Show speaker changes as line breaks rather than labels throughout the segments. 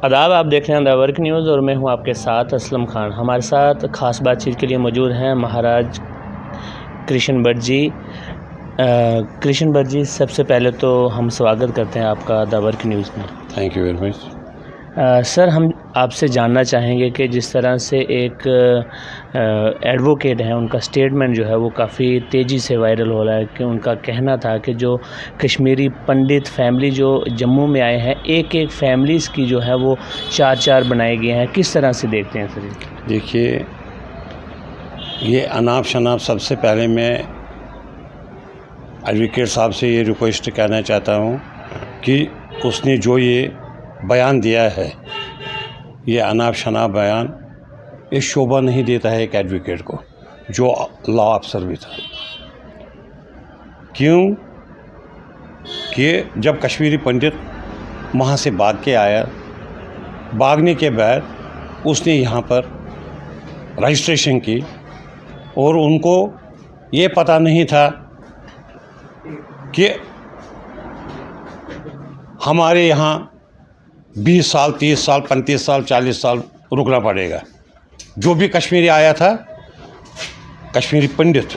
आदाब, आप देख रहे हैं द वर्क न्यूज़ और मैं हूं आपके साथ असलम खान। हमारे साथ ख़ास बातचीत के लिए मौजूद हैं महाराज कृष्ण भट्ट जी। कृष्ण भट्ट जी, सबसे पहले तो हम स्वागत करते हैं आपका द वर्क न्यूज़ में।
Thank you very much.
Sir, हम आपसे जानना चाहेंगे कि जिस तरह से एक एडवोकेट हैं, उनका स्टेटमेंट जो है वो काफ़ी तेज़ी से वायरल हो रहा है कि उनका कहना था कि जो कश्मीरी पंडित फैमिली जो जम्मू में आए हैं, एक एक फैमिलीज़ की जो है वो चार चार बनाए गए हैं। किस तरह से देखते हैं सर?
देखिए, ये अनाप शनाप, सबसे पहले मैं एडवोकेट साहब से ये रिक्वेस्ट करना चाहता हूँ कि उसने जो ये बयान दिया है, ये अनाप शनाप बयान, ये शोभा नहीं देता है एक एडवोकेट को, जो लॉ अफसर भी था। क्यों कि जब कश्मीरी पंडित वहाँ से भाग के आया, भागने के बाद उसने यहाँ पर रजिस्ट्रेशन की और उनको ये पता नहीं था कि हमारे यहाँ 20 साल, 30 साल, 35 साल, 40 साल रुकना पड़ेगा। जो भी कश्मीरी आया था, कश्मीरी पंडित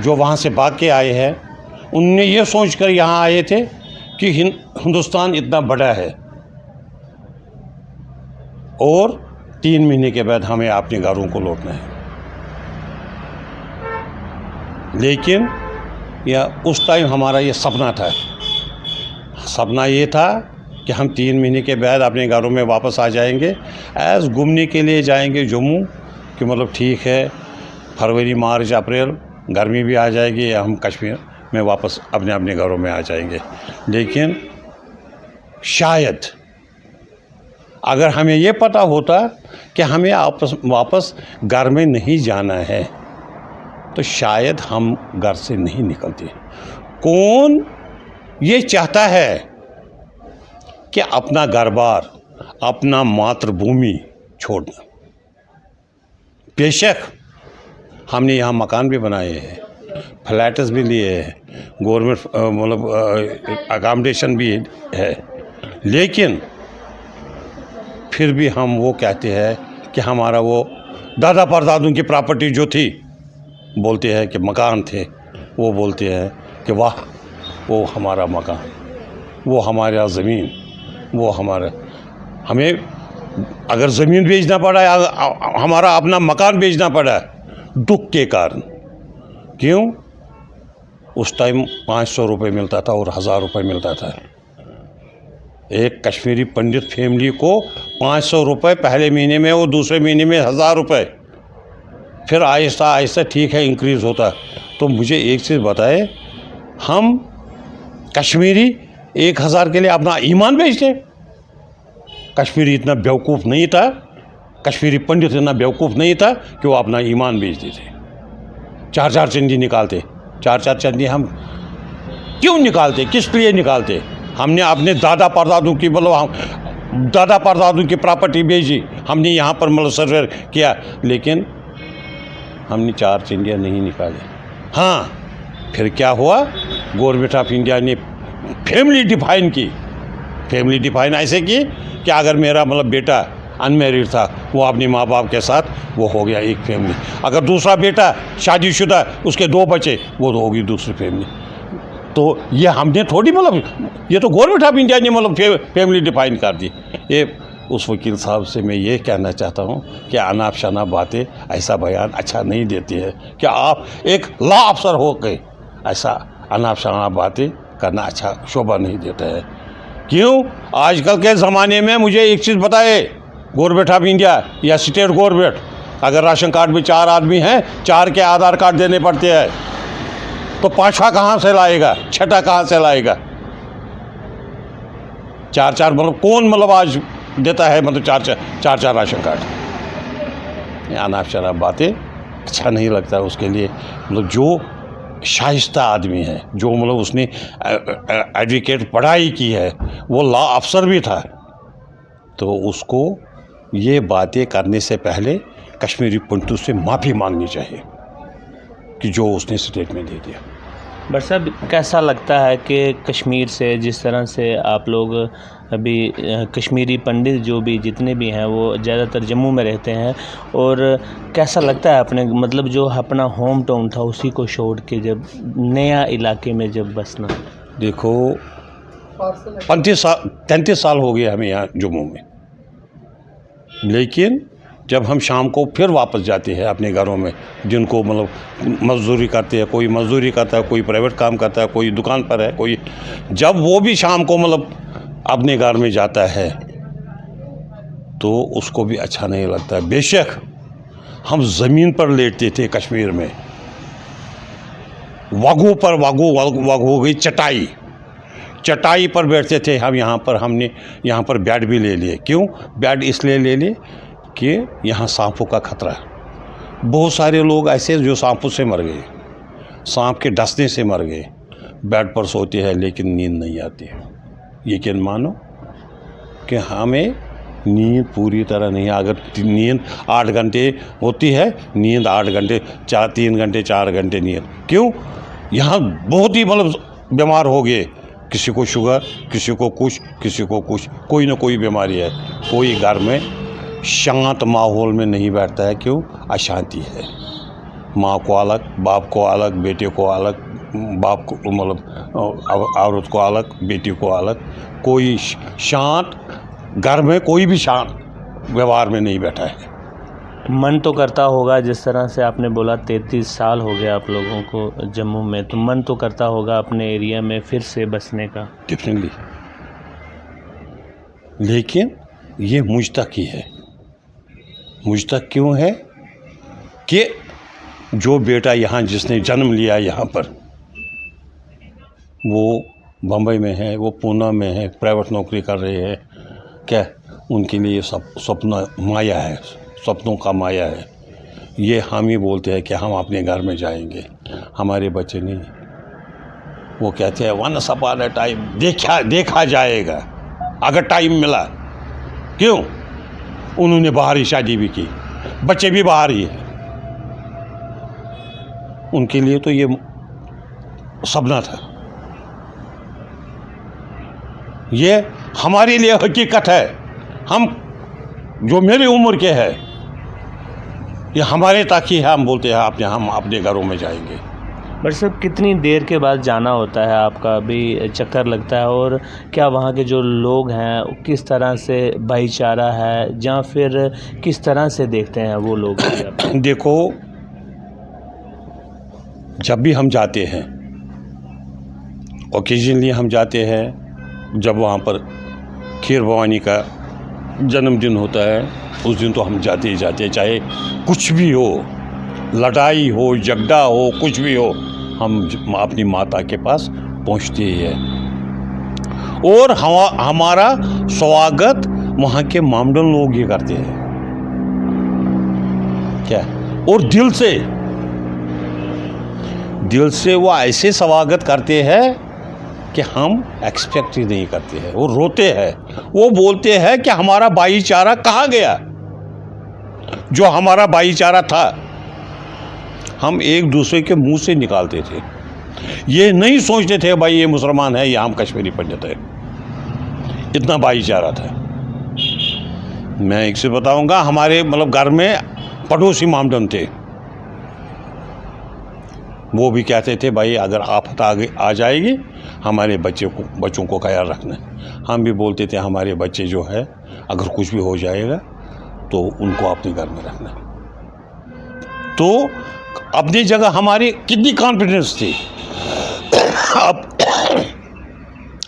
जो वहाँ से भाग के आए हैं, उनने ये सोचकर यहाँ आए थे कि हिंदुस्तान इतना बड़ा है और 3 महीने के बाद हमें अपने घरों को लौटना है। लेकिन यह उस टाइम हमारा ये सपना था। सपना ये था कि हम 3 महीने के बाद अपने घरों में वापस आ जाएंगे, ऐसे घूमने के लिए जाएंगे जम्मू, कि मतलब ठीक है, फरवरी, मार्च, अप्रैल गर्मी भी आ जाएगी, हम कश्मीर में वापस अपने अपने घरों में आ जाएंगे। लेकिन शायद अगर हमें ये पता होता कि हमें वापस घर में नहीं जाना है, तो शायद हम घर से नहीं निकलते। कौन ये चाहता है कि अपना घर-बार, अपना मातृभूमि छोड़ना? बेशक हमने यहाँ मकान भी बनाए हैं, फ्लैट्स भी लिए हैं, गवर्नमेंट मतलब अकामडेशन भी है, लेकिन फिर भी हम वो कहते हैं कि हमारा वो दादा परदादों की प्रॉपर्टी जो थी, बोलते हैं कि मकान थे, वो बोलते हैं कि वाह, वो हमारा मकान, वो हमारा ज़मीन, वो हमारा, हमें अगर ज़मीन बेचना पड़ा है, हमारा अपना मकान बेचना पड़ा है दुख के कारण। क्यों? उस टाइम 500 रुपये मिलता था और 1000 रुपये मिलता था। एक कश्मीरी पंडित फैमिली को 500 रुपये पहले महीने में और दूसरे महीने में 1000 रुपये, फिर आहिस्ता आहिस्ता ठीक है इंक्रीज़ होता। तो मुझे एक चीज़ बताए, हम कश्मीरी 1000 के लिए अपना ईमान बेचते? कश्मीरी इतना बेवकूफ़ नहीं था, कश्मीरी पंडित इतना बेवकूफ़ नहीं था कि वो अपना ईमान बेच देते। 4-4 चंदी निकालते। 4-4 चंदी हम क्यों निकालते, किस लिए निकालते? हमने अपने दादा परदादों की, मतलब दादा परदादों की प्रॉपर्टी बेची, हमने यहाँ पर मतलब सर्वे किया, लेकिन हमने 4 चंदियाँ नहीं निकाले। हाँ, फिर क्या हुआ? गवर्नमेंट ऑफ इंडिया ने फैमिली डिफाइन की। फैमिली डिफाइन ऐसे की कि अगर मेरा मतलब बेटा अनमेरिड था, वो अपने माँ बाप के साथ वो हो गया एक फैमिली। अगर दूसरा बेटा शादीशुदा, उसके 2 बच्चे, वो तो होगी दूसरी फैमिली। तो ये हमने थोड़ी, मतलब ये तो गवर्नमेंट ऑफ इंडिया ने मतलब फैमिली डिफाइन कर दी। ये उस वकील साहब से मैं ये कहना चाहता हूँ कि अनाप शनाप बातें, ऐसा बयान अच्छा नहीं देती है कि आप एक लॉ अफसर हो गए, ऐसा अनाप शनाप बातें करना अच्छा शोभा नहीं देता है। क्यों? आजकल के ज़माने में मुझे एक चीज़ बताए, गवर्नमेंट ऑफ इंडिया या स्टेट गवर्नमेंट, अगर राशन कार्ड में 4 आदमी हैं, 4 के आधार कार्ड देने पड़ते हैं, तो 5वां कहाँ से लाएगा, 6वां कहाँ से लाएगा? 4-4 मतलब कौन मतलब आज देता है, मतलब 4-4 राशन कार्ड? ये अनाप शनाप बातें अच्छा नहीं लगता उसके लिए। मतलब जो शाइस्ता आदमी है, जो मतलब उसने एडवोकेट पढ़ाई की है, वो लॉ अफसर भी था, तो उसको ये बातें करने से पहले कश्मीरी पंडितों से माफ़ी मांगनी चाहिए कि जो उसने स्टेटमेंट दे दिया।
बट साहब कैसा लगता है कि कश्मीर से जिस तरह से आप लोग अभी कश्मीरी पंडित जो भी जितने भी हैं वो ज़्यादातर जम्मू में रहते हैं, और कैसा लगता है अपने मतलब जो अपना होम टाउन था उसी को छोड़ के जब नया इलाके में जब बसना?
देखो 33 साल हो गए हमें यहाँ जम्मू में, लेकिन जब हम शाम को फिर वापस जाते हैं अपने घरों में, जिनको मतलब मजदूरी करते हैं, कोई मजदूरी करता है, कोई प्राइवेट काम करता है, कोई दुकान पर है, कोई, जब वो भी शाम को मतलब अपने घर में जाता है तो उसको भी अच्छा नहीं लगता है। बेशक हम ज़मीन पर लेटते थे कश्मीर में, वागू पर वागू हो गई चटाई पर बैठते थे हम। हमने यहाँ पर बेड भी ले लिए। क्यों बेड इसलिए ले लिए कि यहाँ सांपों का खतरा है। बहुत सारे लोग ऐसे जो सांपों से मर गए, सांप के डसने से मर गए, बेड पर सोते हैं लेकिन नींद नहीं आती। यकीन मानो कि हमें नींद पूरी तरह नहीं, अगर नींद 8 घंटे होती है, नींद 8 घंटे 3 घंटे 4 घंटे नींद। क्यों यहाँ बहुत ही मतलब बीमार हो गए, किसी को शुगर, किसी को कुछ, कोई ना कोई बीमारी है। कोई घर में शांत माहौल में नहीं बैठता है। क्यों अशांति है। माँ को अलग, बाप को अलग, बेटे को अलग, बाप को मतलब औरत को अलग, बेटी को अलग। कोई शांत घर में कोई भी शांत व्यवहार में नहीं बैठा है।
मन तो करता होगा, जिस तरह से आपने बोला 33 साल हो गया आप लोगों को जम्मू में, तो मन तो करता होगा अपने एरिया में फिर से बसने का।
डेफिनेटली, लेकिन ये मुझ तक ही है। मुझ तक क्यों है कि जो बेटा यहाँ जिसने जन्म लिया यहाँ पर, वो बम्बई में है, वो पूना में है, प्राइवेट नौकरी कर रहे हैं, क्या उनके लिए सपना माया है, सपनों का माया है। ये हम ही बोलते हैं कि हम अपने घर में जाएंगे, हमारे बच्चे नहीं। वो कहते हैं वन्स अपॉन अ टाइम देखा जाएगा अगर टाइम मिला। क्यों उन्होंने बाहर ही शादी भी की, बच्चे भी बाहर ही हैं। उनके लिए तो ये सपना था। ये हमारे लिए हकीकत है। हम जो मेरी उम्र के हैं, ये हमारे तक ही है। हम बोलते हैं हम अपने घरों में जाएंगे।
बट साहब कितनी देर के बाद जाना होता है आपका, अभी चक्कर लगता है, और क्या वहाँ के जो लोग हैं किस तरह से भाईचारा है, या फिर किस तरह से देखते हैं वो लोग?
देखो जब भी हम जाते हैं, ओकेजनली हम जाते हैं, जब वहाँ पर खीर भवानी का जन्मदिन होता है उस दिन तो हम जाते ही जाते हैं। चाहे कुछ भी हो, लड़ाई हो, झगड़ा हो, कुछ भी हो, हम अपनी माता के पास पहुंचते ही हैं। और हमारा स्वागत वहाँ के मामडन लोग ही करते हैं। क्या और दिल से वो ऐसे स्वागत करते हैं कि हम एक्सपेक्ट ही नहीं करते हैं। वो रोते हैं, वो बोलते हैं कि हमारा भाईचारा कहाँ गया, जो हमारा भाईचारा था हम एक दूसरे के मुंह से निकालते थे। ये नहीं सोचते थे भाई ये मुसलमान है या हम कश्मीरी पंडित है। इतना भाईचारा था। मैं एक से बताऊंगा, हमारे मतलब घर में पड़ोसी मामडन थे, वो भी कहते थे भाई अगर आफत आ जाएगी हमारे बच्चों को ख्याल रखना। हम भी बोलते थे हमारे बच्चे जो है अगर कुछ भी हो जाएगा तो उनको अपने घर में रखना। तो अपनी जगह हमारी कितनी कॉन्फिडेंस थी,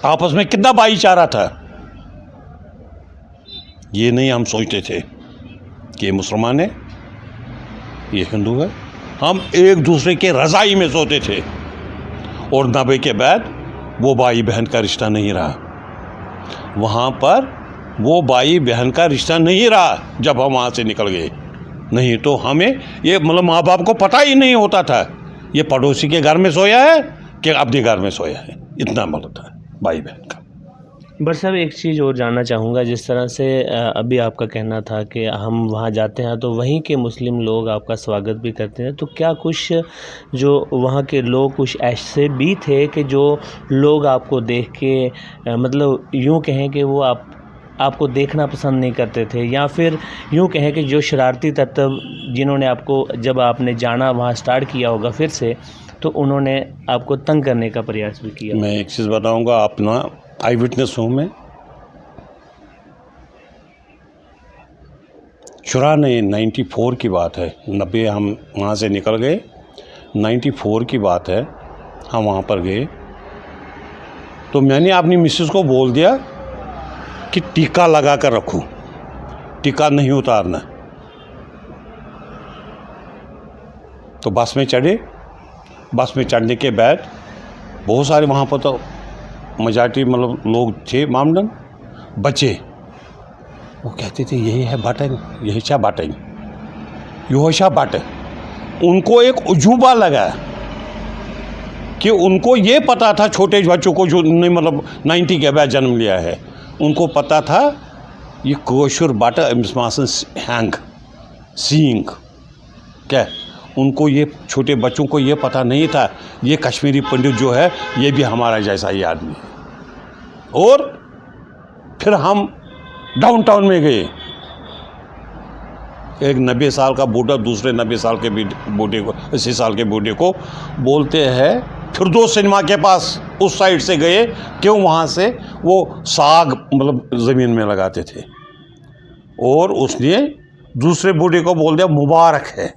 आपस में कितना भाईचारा था। ये नहीं हम सोचते थे कि ये मुसलमान है, ये हिंदू है। हम एक दूसरे के रज़ाई में सोते थे। और 90 के बाद वो भाई बहन का रिश्ता नहीं रहा। वहाँ पर वो भाई बहन का रिश्ता नहीं रहा जब हम वहाँ से निकल गए। नहीं तो हमें ये मतलब माँ बाप को पता ही नहीं होता था ये पड़ोसी के घर में सोया है कि अपने घर में सोया है। इतना मतलब था भाई बहन का।
बट साहब एक चीज़ और जानना चाहूँगा, जिस तरह से अभी आपका कहना था कि हम वहाँ जाते हैं तो वहीं के मुस्लिम लोग आपका स्वागत भी करते हैं, तो क्या कुछ जो वहाँ के लोग कुछ ऐसे भी थे कि जो लोग आपको देख के मतलब यूँ कहें कि वो आपको देखना पसंद नहीं करते थे, या फिर यूँ कहें कि जो शरारती तत्व जिन्होंने आपको जब आपने जाना वहाँ स्टार्ट किया होगा फिर से, तो उन्होंने आपको तंग करने का प्रयास भी किया?
मैं एक चीज़ बताऊंगा, अपना आई विटनेस हूँ मैं। चुराने 94 की बात है, 90 हम वहाँ से निकल गए, 94 की बात है, हम वहाँ पर गए तो मैंने अपनी मिसेस को बोल दिया कि टीका लगा कर रखूँ, टीका नहीं उतारना। तो बस में चढ़े, बस में चढ़ने के बाद बहुत सारे वहाँ पर तो मेजॉरिटी मतलब लोग थे, मामलन बच्चे, वो कहते थे यही है बटन, यही क्या बटन, यो क्या बटन। उनको एक उजूबा लगा कि उनको ये पता था, छोटे बच्चों को जो ने मतलब 90 के बाद जन्म लिया है, उनको पता था ये कोशुर बट अमिस हैंग सींग क्या। उनको ये छोटे बच्चों को ये पता नहीं था ये कश्मीरी पंडित जो है ये भी हमारा जैसा ही आदमी है। और फिर हम डाउनटाउन में गए, एक 90 साल का बूढ़ा दूसरे 90 साल के बूढ़े को, 80 साल के बूढ़े को बोलते हैं फिरदौस सिनेमा के पास उस साइड से गए, क्यों वहाँ से वो साग मतलब ज़मीन में लगाते थे। और उसने दूसरे बूढ़े को बोल दिया मुबारक है,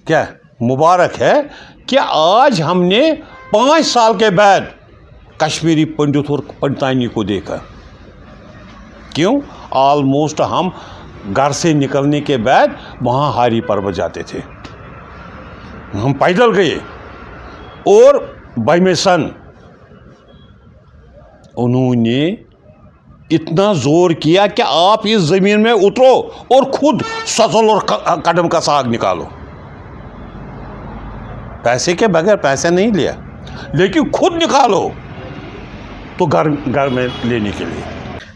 क्या मुबारक है कि आज हमने 5 साल के बाद कश्मीरी पंडित और पंडितानी को देखा। क्यों, ऑलमोस्ट हम घर से निकलने के बाद वहाँ हारी पर्वत जाते थे, हम पैदल गए और बाइमेसन उन्होंने इतना जोर किया कि आप इस ज़मीन में उतरो और खुद ससल और कदम का साग निकालो। पैसे के बगैर, पैसे नहीं लिया, लेकिन खुद निकालो तो घर में लेने के लिए।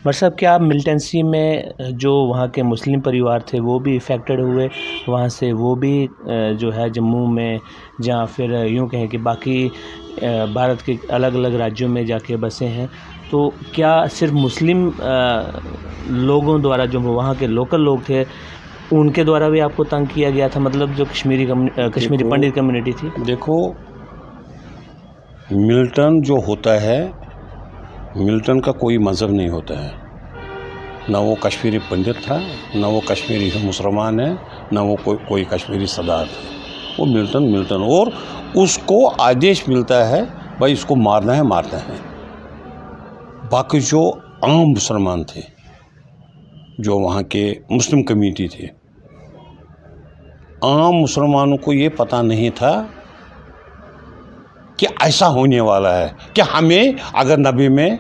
बट साहब क्या मिलिटेंसी में जो वहाँ के मुस्लिम परिवार थे वो भी इफ़ेक्टेड हुए वहाँ से, वो भी जो है जम्मू में, जहाँ फिर यूँ कहें कि बाकी भारत के अलग अलग राज्यों में जाके बसे हैं, तो क्या सिर्फ मुस्लिम लोगों द्वारा, जो वहाँ के लोकल लोग थे उनके द्वारा भी आपको तंग किया गया था, मतलब जो कश्मीरी पंडित कम्युनिटी थी?
देखो, मिल्टन जो होता है, मिल्टन का कोई मज़हब नहीं होता है, ना वो कश्मीरी पंडित था, ना वो कश्मीरी मुसलमान है, ना वो कोई कश्मीरी सरदार है। वो मिल्टन और उसको आदेश मिलता है भाई इसको मारना है, मारना है। बाकी जो आम मुसलमान थे, जो वहाँ के मुस्लिम कम्युनिटी थे, आम मुसलमानों को ये पता नहीं था कि ऐसा होने वाला है कि हमें अगर 90 में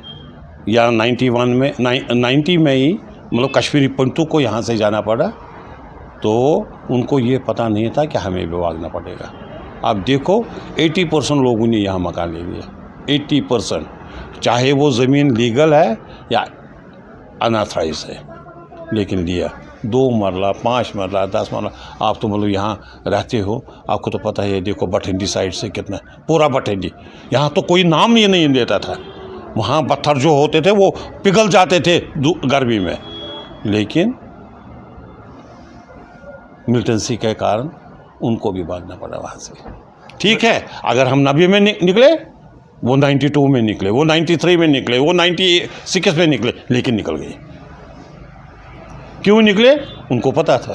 या 91 में 90 में ही मतलब कश्मीरी पंडितों को यहाँ से जाना पड़ा, तो उनको ये पता नहीं था कि हमें भी भागना पड़ेगा। आप देखो 80% लोगों ने यहाँ मकान ले लिया, 80%, चाहे वो ज़मीन लीगल है या अनऑथराइज है, लेकिन लिया। 2 मरला, 5 मरला, 10 मरला। आप तो मतलब यहाँ रहते हो, आपको तो पता है। देखो भटिंडी साइड से कितना, पूरा भटिंडी, यहाँ तो कोई नाम ही नहीं देता था। वहाँ पत्थर जो होते थे वो पिघल जाते थे गर्मी में, लेकिन मिलिटेंसी के कारण उनको भी भागना पड़ा वहाँ से। ठीक है, अगर हम 90 में निकले, वो 92 में निकले, वो 93 में निकले, वो 96 में निकले, लेकिन निकल गए। क्यों निकले? उनको पता था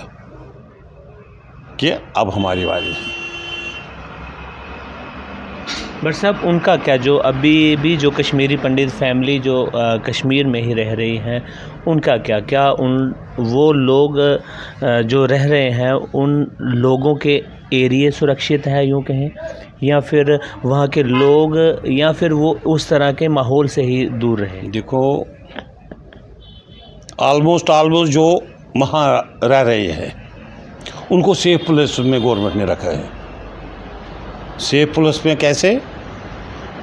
कि अब हमारी बारी है।
बट साहब उनका क्या, जो अभी भी जो कश्मीरी पंडित फैमिली जो कश्मीर में ही रह रही हैं, उनका क्या वो लोग जो रह रहे हैं, उन लोगों के एरिया सुरक्षित है यूँ कहें, या फिर वहाँ के लोग, या फिर वो उस तरह के माहौल से ही दूर रहे?
देखो, ऑलमोस्ट जो वहाँ रह रहे हैं उनको सेफ प्लेस में गवर्नमेंट ने रखा है। सेफ प्लेस में कैसे?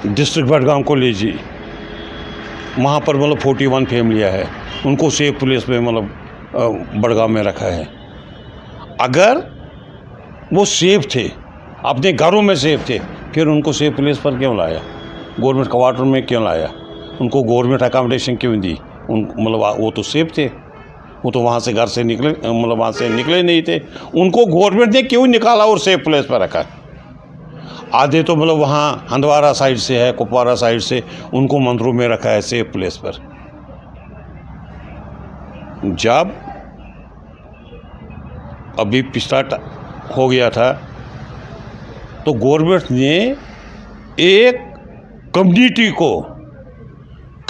डिस्ट्रिक्ट बडगाम को लीजिए, वहाँ पर मतलब 41 फैमिलियाँ है, उनको सेफ प्लेस में मतलब बड़गांव में रखा है। अगर वो सेफ थे, अपने घरों में सेफ थे, फिर उनको सेफ प्लेस पर क्यों लाया? गवर्नमेंट क्वार्टर में क्यों लाया? उनको गवर्नमेंट अकोमोडेशन क्यों दी? मतलब वो तो सेफ थे, वो तो वहाँ से घर से निकले, मतलब वहाँ से निकले नहीं थे। उनको गवर्नमेंट ने क्यों निकाला और सेफ प्लेस पर रखा? आधे तो मतलब वहाँ हंदवारा साइड से है, कुपवारा साइड से, उनको मंदिरों में रखा है सेफ प्लेस पर। जब अभी पिछला हो गया था तो गवर्नमेंट ने एक कम्युनिटी को,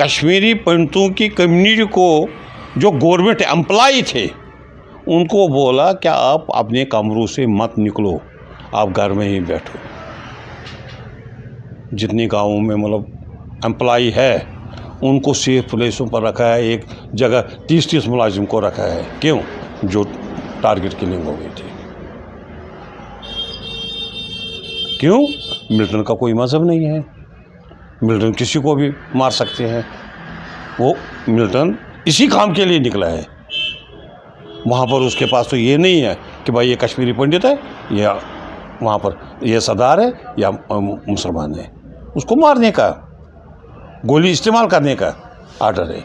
कश्मीरी पंडितों की कम्युनिटी को, जो गवर्नमेंट एम्प्लॉय थे, उनको बोला क्या आप अपने कमरों से मत निकलो, आप घर में ही बैठो। जितने गाँवों में मतलब एम्प्लॉय है उनको सेफ प्लेसों पर रखा है। एक जगह 30-30 मुलाजिम को रखा है। क्यों? जो टारगेट किलिंग हो गई थी। क्यों? मिलिटेंट का कोई मज़हब नहीं है, मिलिटेंट किसी को भी मार सकते हैं। वो मिलिटेंट इसी काम के लिए निकला है। वहाँ पर उसके पास तो ये नहीं है कि भाई ये कश्मीरी पंडित है या वहाँ पर ये सरदार है या मुसलमान है। उसको मारने का, गोली इस्तेमाल करने का आर्डर है।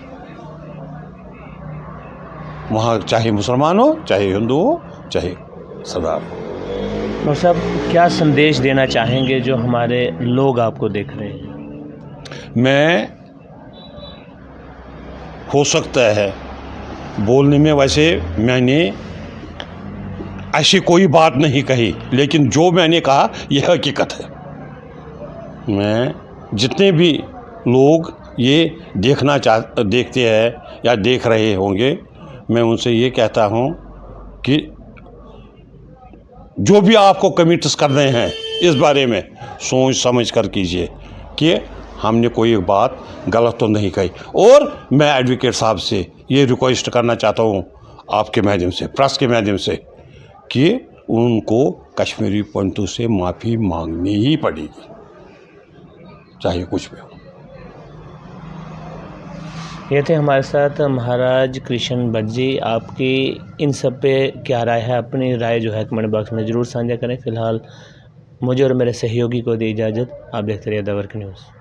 वहाँ चाहे मुसलमान हो, चाहे हिंदू हो, चाहे सरदार हो।
और साहब क्या संदेश देना चाहेंगे जो हमारे लोग आपको देख रहे हैं?
मैं, हो सकता है बोलने में वैसे मैंने ऐसी कोई बात नहीं कही, लेकिन जो मैंने कहा यह हकीकत है। मैं जितने भी लोग ये देखते हैं या देख रहे होंगे, मैं उनसे ये कहता हूँ कि जो भी आपको कमिट्स करने हैं इस बारे में सोच समझ कर कीजिए कि हमने कोई बात गलत तो नहीं कही। और मैं एडवोकेट साहब से ये रिक्वेस्ट करना चाहता हूँ आपके माध्यम से, प्रेस के माध्यम से, कि उनको कश्मीरी पंडितों से माफ़ी मांगनी ही पड़ेगी, चाहे कुछ भी हो।
ये थे हमारे साथ महाराज कृष्ण भट्ट जी। आपकी इन सब पे क्या राय है? अपनी राय जो है कमेंट बॉक्स में ज़रूर साझा करें। फ़िलहाल मुझे और मेरे सहयोगी को दी इजाज़त। आप देखते रहिए द वर्क न्यूज़।